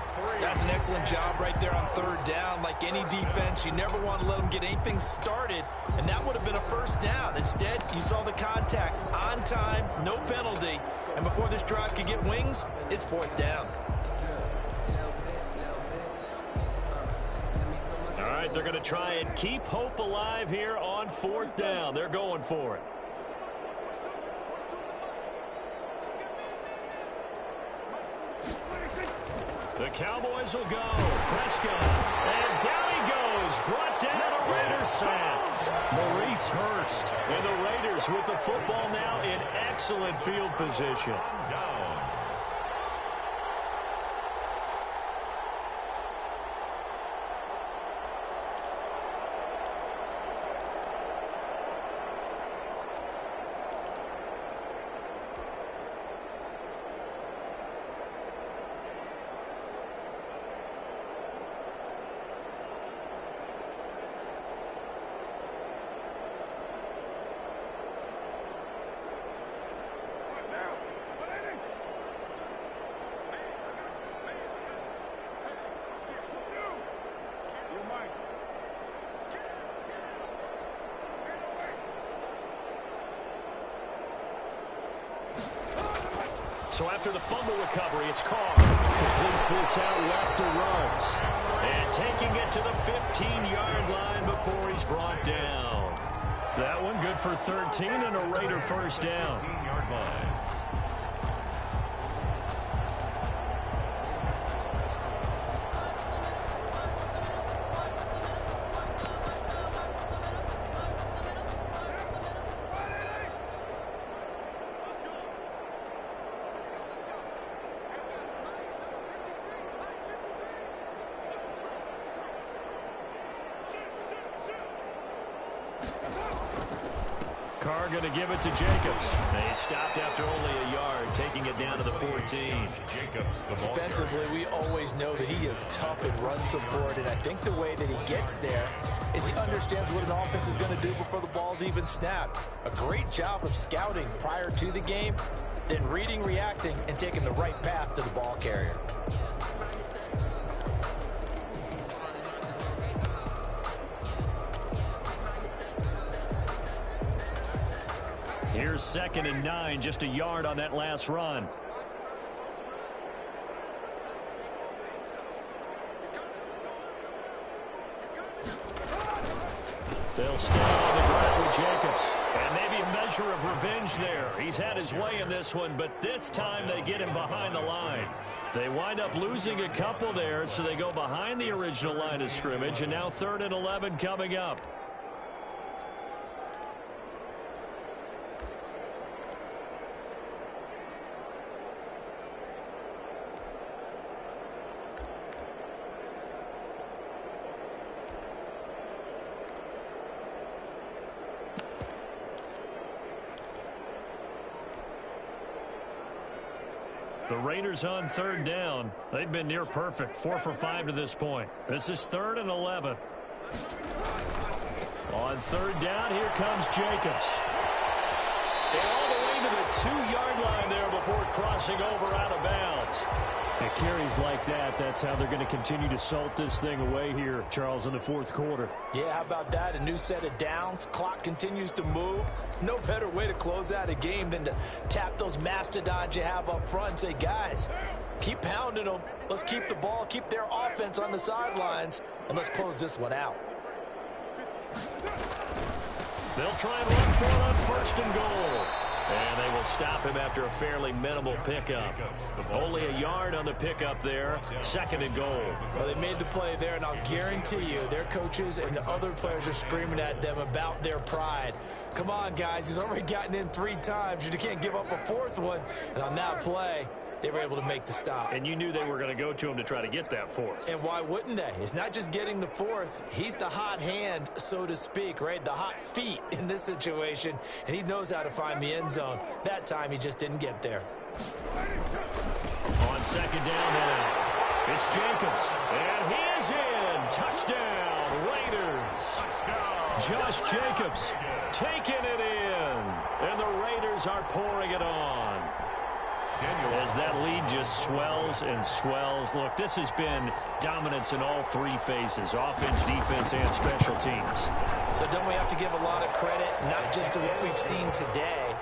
That's an excellent job right there on 3rd down. Like any defense, you never want to let them get anything started, and that would have been a 1st down. Instead, you saw the contact on time, no penalty, and before this drive could get wings, it's 4th down. All right, they're going to try and keep hope alive here on 4th down. They're going for it. The Cowboys will go. Prescott. And down he goes. Brought down a Raiders sack. Maurice Hurst. And the Raiders with the football now in excellent field position. So after the fumble recovery, it's Carr. Completes this out left to Ruggs. And taking it to the 15-yard line before he's brought down. That one good for 13 and a Raider 1st down. 15-yard line. Carr going to give it to Jacobs. They stopped after only a yard, taking it down to the 14. Jacobs, the ball Defensively, we always know that he is tough in run support, and I think the way that he gets there is he understands what an offense is going to do before the ball's even snapped. A great job of scouting prior to the game, then reading, reacting, and taking the right path to the ball carrier. Here's 2nd and 9, just a yard on that last run. They'll stay on the ground with Jacobs. And maybe a measure of revenge there. He's had his way in this one, but this time they get him behind the line. They wind up losing a couple there, so they go behind the original line of scrimmage, and now 3rd and 11 coming up. The Raiders on third down. They've been near perfect. 4 for 5 to this point. This is 3rd and 11. On third down, here comes Jacobs. And all the way to the 2-yard line there before crossing over out of bounds. And carries like that, that's how they're going to continue to salt this thing away here, Charles, in the fourth quarter. Yeah, how about that? A new set of downs. Clock continues to move. No better way to close out a game than to tap those mastodons you have up front and say, guys, keep pounding them. Let's keep the ball, keep their offense on the sidelines, and let's close this one out. They'll try and run for it on 1st and goal. And they will stop him after a fairly minimal pickup. Only a yard on the pickup there. 2nd and goal. Well, they made the play there, and I'll guarantee you their coaches and the other players are screaming at them about their pride. Come on, guys. He's already gotten in 3 times. You can't give up a 4th one. And on that play, they were able to make the stop. And you knew they were going to go to him to try to get that 4th. And why wouldn't they? It's not just getting the 4th. He's the hot hand, so to speak, right? The hot feet in this situation. And he knows how to find the end zone. That time, he just didn't get there. On 2nd down now, it's Jacobs. And he is in. Touchdown, Raiders. Josh Jacobs taking it in. And the Raiders are pouring it on. As that lead just swells and swells. Look, this has been dominance in all 3 phases, offense, defense, and special teams. So don't we have to give a lot of credit, not just to what we've seen today,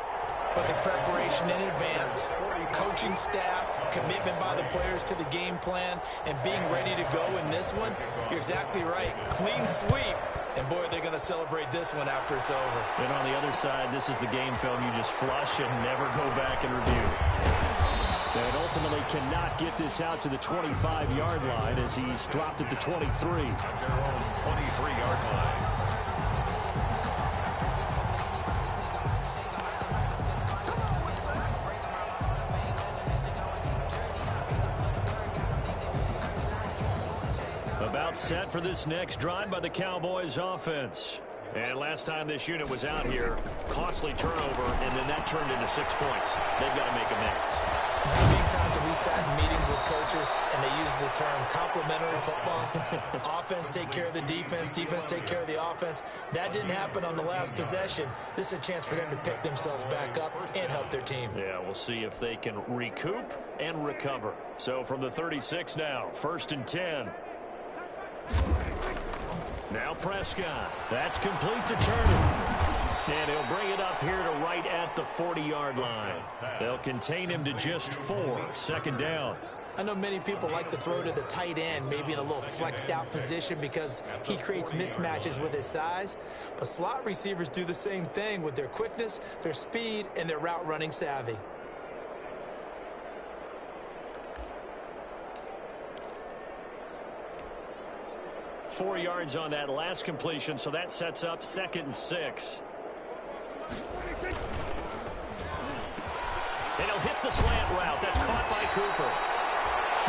but the preparation in advance, coaching staff, commitment by the players to the game plan, and being ready to go in this one? You're exactly right. Clean sweep. And, boy, they're going to celebrate this one after it's over. And on the other side, this is the game film you just flush and never go back and review. And ultimately cannot get this out to the 25-yard line as he's dropped at the 23. At their own 23-yard line. About set for this next drive by the Cowboys offense. And last time this unit was out here, costly turnover, and then that turned into 6 points. They've got to make amends. How many times have we sat in meetings with coaches and they use the term complementary football? Offense take care of the defense, defense take care of the offense. That didn't happen on the last possession. This is a chance for them to pick themselves back up and help their team. Yeah, we'll see if they can recoup and recover. So from the 36 now, 1st and 10. Now Prescott. That's complete to Turner. And he'll bring it up here to right at the 40-yard line. They'll contain him to just 4. 2nd down. I know many people like to throw to the tight end, maybe in a little flexed out position because he creates mismatches with his size. But slot receivers do the same thing with their quickness, their speed, and their route running savvy. Four yards on that last completion, so that sets up 2nd and 6. And he'll hit the slant route. That's caught by Cooper.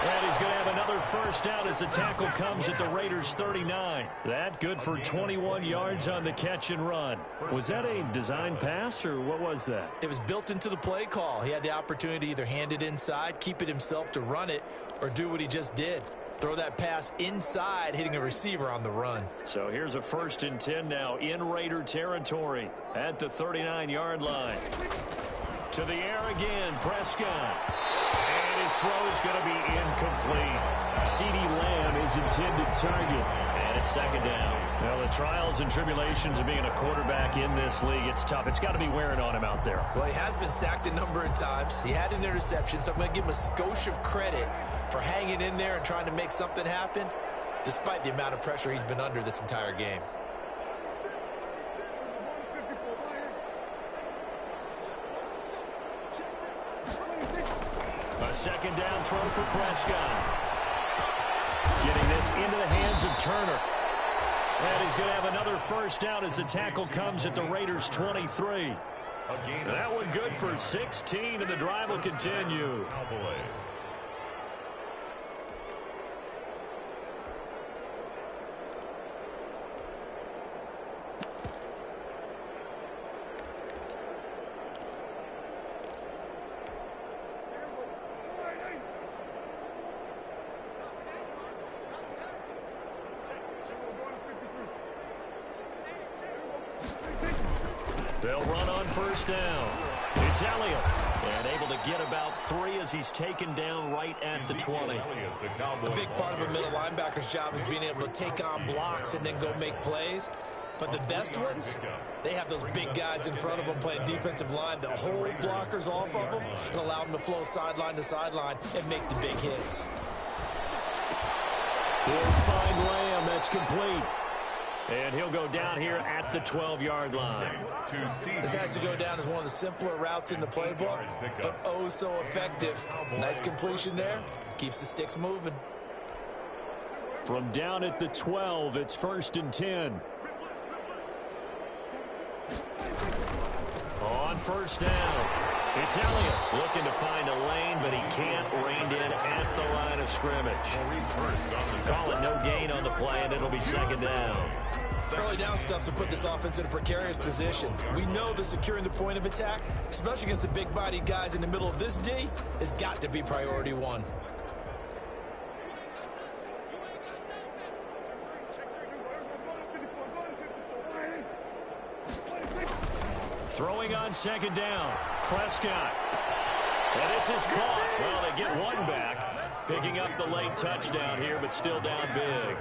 And he's going to have another 1st down as the tackle comes at the Raiders' 39. That good for 21 yards on the catch and run. Was that a design pass, or what was that? It was built into the play call. He had the opportunity to either hand it inside, keep it himself to run it, or do what he just did. Throw that pass inside, hitting a receiver on the run. So here's a 1st and 10 now in Raider territory at the 39-yard line. To the air again, Prescott. And his throw is going to be incomplete. CeeDee Lamb is intended target. And it's 2nd down. Well, the trials and tribulations of being a quarterback in this league, it's tough. It's got to be wearing on him out there. Well, he has been sacked a number of times. He had an interception, so I'm going to give him a skosh of credit for hanging in there and trying to make something happen, despite the amount of pressure he's been under this entire game. A 2nd down throw for Prescott. Getting this into the hands of Turner. And he's going to have another 1st down as the tackle comes at the Raiders' 23. That one good for 16, and the drive will continue. Cowboys. They'll run on first down. It's Elliott. And able to get about 3 as he's taken down right at the 20. A big part of a middle linebacker's job is being able to take on blocks and then go make plays. But the best ones, they have those big guys in front of them playing defensive line that hold blockers off of them and allow them to flow sideline to sideline and make the big hits. He'll find Lamb. That's complete. And he'll go down here at the 12-yard line. This has to go down as one of the simpler routes in the playbook, but oh so effective. Nice completion there. Keeps the sticks moving. From down at the 12, it's 1st and 10. On first down, it's Elliott looking to find a lane, but he can't rein in at the line of scrimmage. Call it no gain on the play, and it'll be 2nd down. Early down stuff to put this offense in a precarious position. We know that securing the point of attack, especially against the big-bodied guys in the middle of this D, has got to be priority 1. Throwing on 2nd down, Prescott. And this is caught. Well, they get one back, picking up the late touchdown here, but still down big.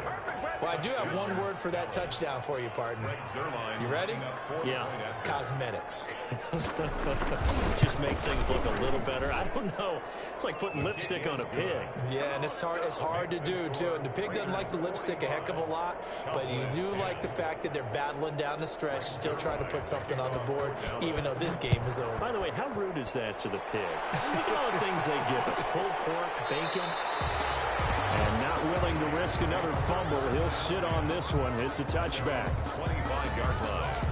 Well, I do have one word for that touchdown for you, partner. You ready? Yeah. Cosmetics. Just makes things look a little better. I don't know. It's like putting lipstick on a pig. Yeah, and it's hard to do, too. And the pig doesn't like the lipstick a heck of a lot, but you do like the fact that they're battling down the stretch, still trying to put something on the board, even though this game is over. By the way, how rude is that to the pig? Look at all the things they give us. Pulled pork, bacon. And not willing to risk another fumble. He'll sit on this one. It's a touchback. 25-yard line.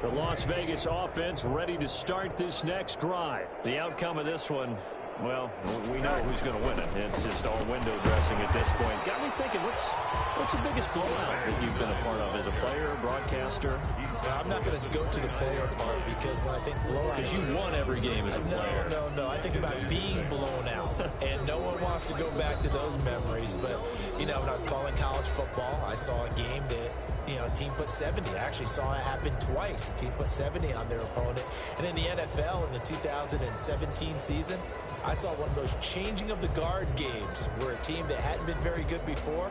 The Las Vegas offense ready to start this next drive. The outcome of this one, well, we know who's going to win it. It's just all window dressing at this point. Got me thinking, what's the biggest blowout that you've been a part of as a player, broadcaster? Well, I'm not going to go to the player part because when I think blowout... Because you won every game as a player. No. I think about being blown out. And no one wants to go back to those memories. But, you know, when I was calling college football, I saw a game that... a team put 70. I actually saw it happen twice. A team put 70 on their opponent. And in the NFL in the 2017 season, I saw one of those changing of the guard games where a team that hadn't been very good before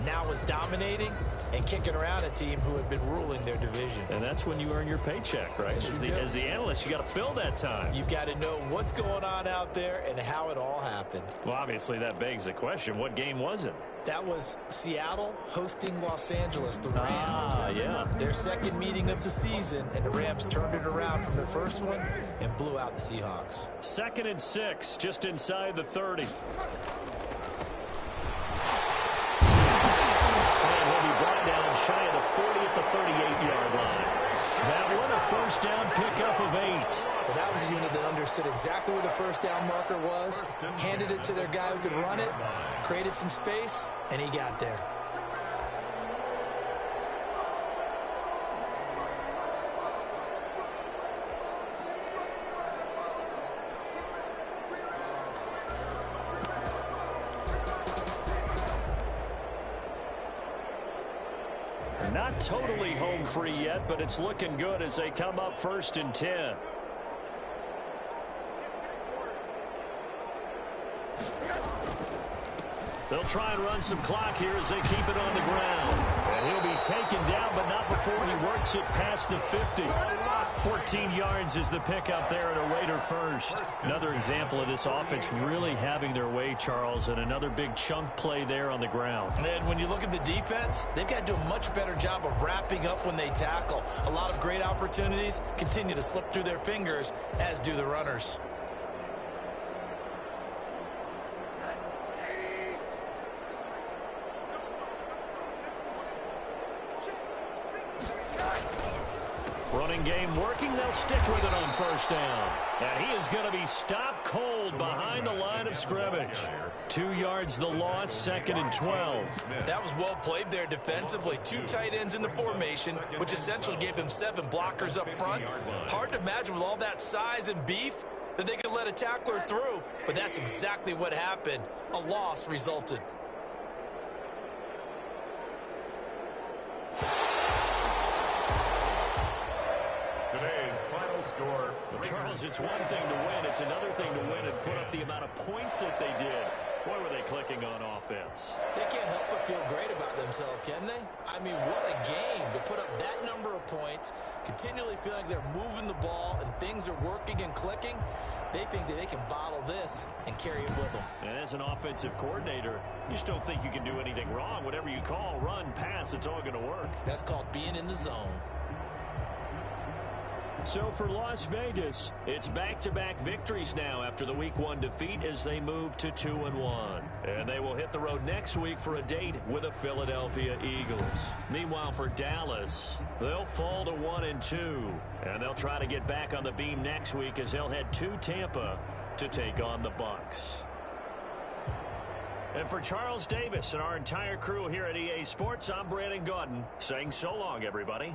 now was dominating and kicking around a team who had been ruling their division. And that's when you earn your paycheck, right? As the analyst, you got to fill that time. You've got to know what's going on out there and how it all happened. Well, obviously that begs the question, what game was it? That was Seattle hosting Los Angeles, the Rams. Yeah. Their second meeting of the season, and the Rams turned it around from their first one and blew out the Seahawks. 2nd and 6, just inside the 30. And will be brought down shy of the 40 at the 38-yard line. That one a first down pickup of 8. Well, that was a unit that understood exactly where the first down marker was, handed it to their guy who could run it, created some space, and he got there. Not totally home free yet, but it's looking good as they come up 1st and 10. They'll try and run some clock here as they keep it on the ground. And he'll be taken down, but not before he works it past the 50. 14 yards is the pickup there and a Raider first. Another example of this offense really having their way, Charles, and another big chunk play there on the ground. And then when you look at the defense, they've got to do a much better job of wrapping up when they tackle. A lot of great opportunities continue to slip through their fingers, as do the runners. Running game working. They'll stick with it on first down. And he is going to be stopped cold behind the line of scrimmage. 2 yards the loss, 2nd and 12. That was well played there defensively. 2 tight ends in the formation, which essentially gave them 7 blockers up front. Hard to imagine with all that size and beef that they could let a tackler through, but that's exactly what happened. A loss resulted. Today's final score. Well, Charles, it's one thing to win. It's another thing to win and put up the amount of points that they did. Boy, were they clicking on offense. They can't help but feel great about themselves, can they? I mean, what a game to put up that number of points, continually feeling like they're moving the ball and things are working and clicking. They think that they can bottle this and carry it with them. And as an offensive coordinator, you just don't think you can do anything wrong. Whatever you call, run, pass, it's all going to work. That's called being in the zone. So for Las Vegas, it's back-to-back victories now after the Week 1 defeat as they move to 2-1. And they will hit the road next week for a date with the Philadelphia Eagles. Meanwhile, for Dallas, they'll fall to 1-2. And they'll try to get back on the beam next week as they'll head to Tampa to take on the Bucs. And for Charles Davis and our entire crew here at EA Sports, I'm Brandon Gaudin saying so long, everybody.